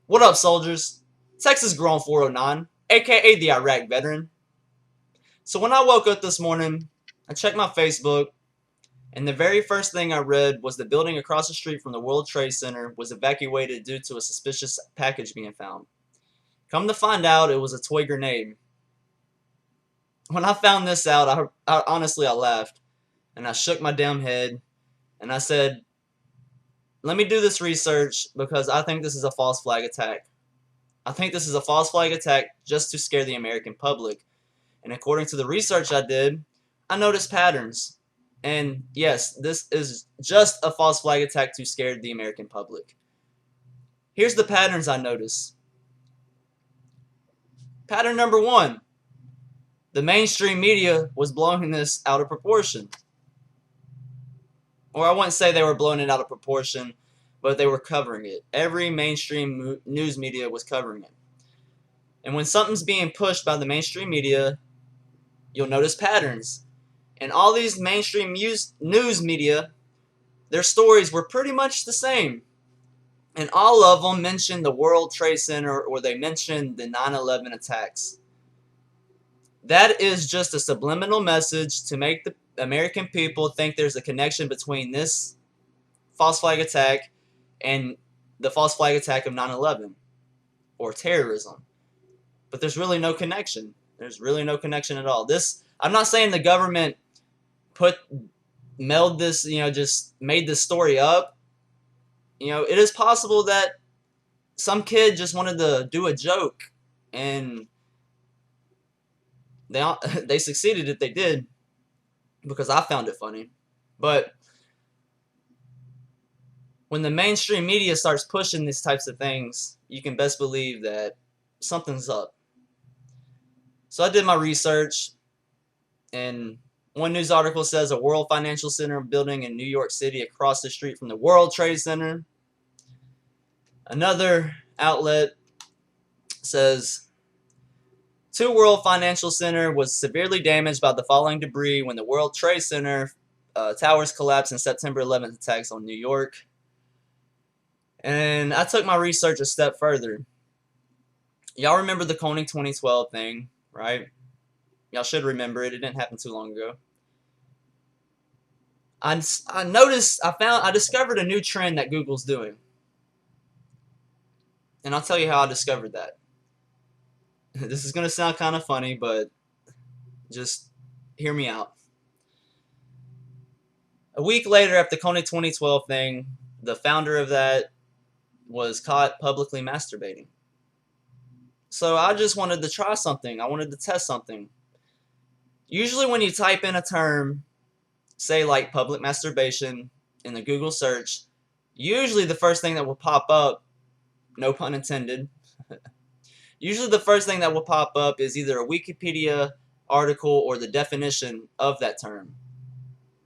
What up, soldiers? Texas Grown 409, aka the Iraq veteran. So when I woke up this morning, I checked my Facebook, and the very first thing I read was the building across the street from the World Trade Center was evacuated due to a suspicious package being found. Come to find out, it was a toy grenade. When I found this out, I laughed, and I shook my damn head, and I said, let me do this research because I think this is a false flag attack. I think this is a false flag attack just to scare the American public. And according to the research I did, I noticed patterns. And yes, this is just a false flag attack to scare the American public. Here's the patterns I noticed. Pattern number one, the mainstream media was blowing this out of proportion. Or I wouldn't say they were blowing it out of proportion, but they were covering it. Every mainstream news media was covering it. And when something's being pushed by the mainstream media, you'll notice patterns. And all these mainstream news media, their stories were pretty much the same. And all of them mentioned the World Trade Center or they mentioned the 9/11 attacks. That is just a subliminal message to make the American people think there's a connection between this false flag attack and the false flag attack of 9/11 or terrorism. But there's really no connection. There's really no connection at all. I'm not saying the government put meld this, just made this story up. It is possible that some kid just wanted to do a joke, and they they succeeded if they did, because I found it funny. But when the mainstream media starts pushing these types of things, you can best believe that something's up. So I did my research, and one news article says a World Financial Center building in New York City across the street from the World Trade Center. Another outlet says Two World Financial Center was severely damaged by the falling debris when the World Trade Center towers collapsed in September 11th attacks on New York. And I took my research a step further. Y'all remember the Kony 2012 thing, right? Y'all should remember it. It didn't happen too long ago. I discovered a new trend that Google's doing. And I'll tell you how I discovered that. This is going to sound kind of funny, but just hear me out. A week later, after the Kony 2012 thing, the founder of that was caught publicly masturbating. So I just wanted to try something. I wanted to test something. Usually when you type in a term, say like public masturbation in the Google search, usually the first thing that will pop up, no pun intended, usually the first thing that will pop up is either a Wikipedia article or the definition of that term.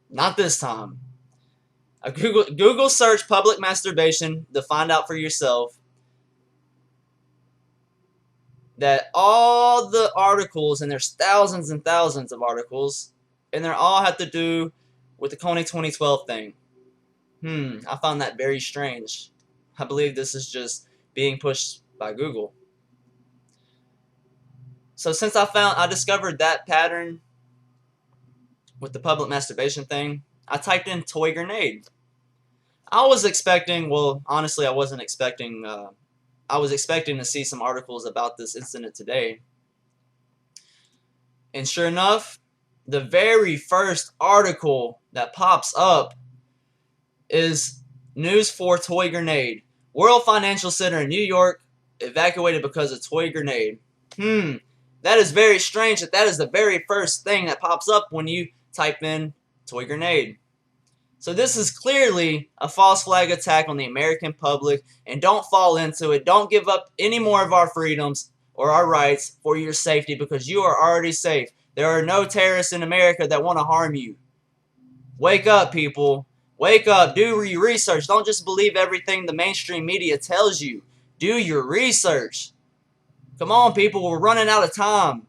Not this time. A Google search public masturbation to find out for yourself that all the articles, and there's thousands and thousands of articles, and they all have to do with the Kony 2012 thing. I found that very strange. I believe this is just being pushed by Google. So since I discovered that pattern with the public masturbation thing, I typed in toy grenade. I was expecting, well, honestly, I wasn't expecting, I was expecting to see some articles about this incident today. And sure enough, the very first article that pops up is News for Toy Grenade. World Financial Center in New York evacuated because of toy grenade. That is very strange that is the very first thing that pops up when you type in toy grenade. So this is clearly a false flag attack on the American public, and don't fall into it. Don't give up any more of our freedoms or our rights for your safety, because you are already safe. There are no terrorists in America that want to harm you. Wake up, people. Wake up. Do your research. Don't just believe everything the mainstream media tells you. Do your research. Come on, people. We're running out of time.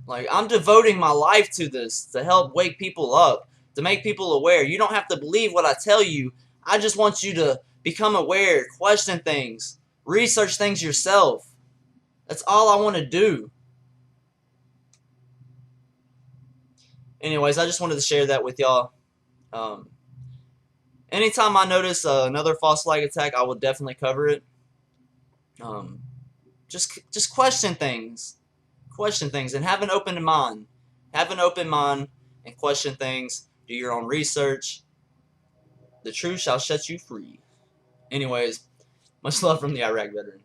Like, I'm devoting my life to this to help wake people up, to make people aware. You don't have to believe what I tell you. I just want you to become aware, question things, research things yourself. That's all I want to do. Anyways, I just wanted to share that with y'all. Um, Anytime I notice another false flag attack, I will definitely cover it. Um, just question things, and have an open mind. Have an open mind and question things. Do your own research. The truth shall set you free. Anyways, much love from the Iraq veteran.